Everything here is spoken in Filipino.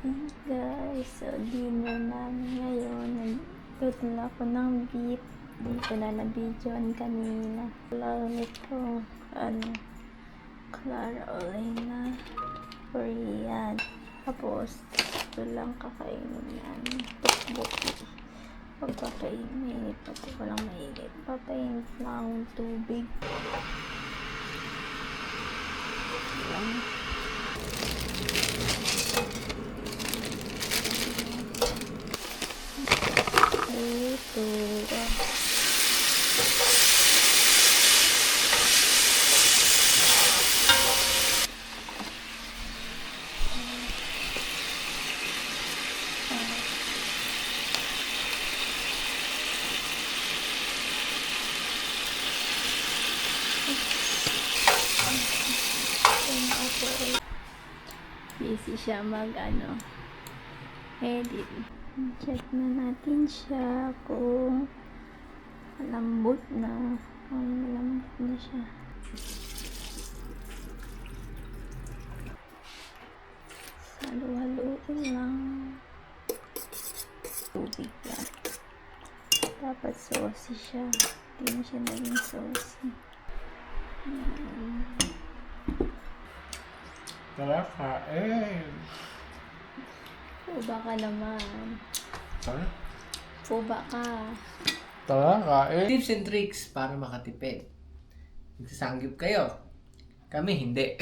Ayan guys, so dinner namin ngayon. Nagluto na ako ng beef. Di ko na na-videoan kanina. Lalo nito, Clara Olena Korean. Tapos, ito lang kakainin namin. Tukbuki. Pagpapainit, pati walang mainit. Papainit na akong tubig. Ayan. Ito. Busy siya edit. Check na natin siya kung malambot na. Malambot na siya. Halu-haluin lang. Tubig lang. Dapat saucy siya. Hindi na siya naging saucy. Tara, kain. Puba ka naman. Tara. Puba ka. Tara, kain. Tips and tricks para makatipid. Nagsasanggip kayo. Kami hindi.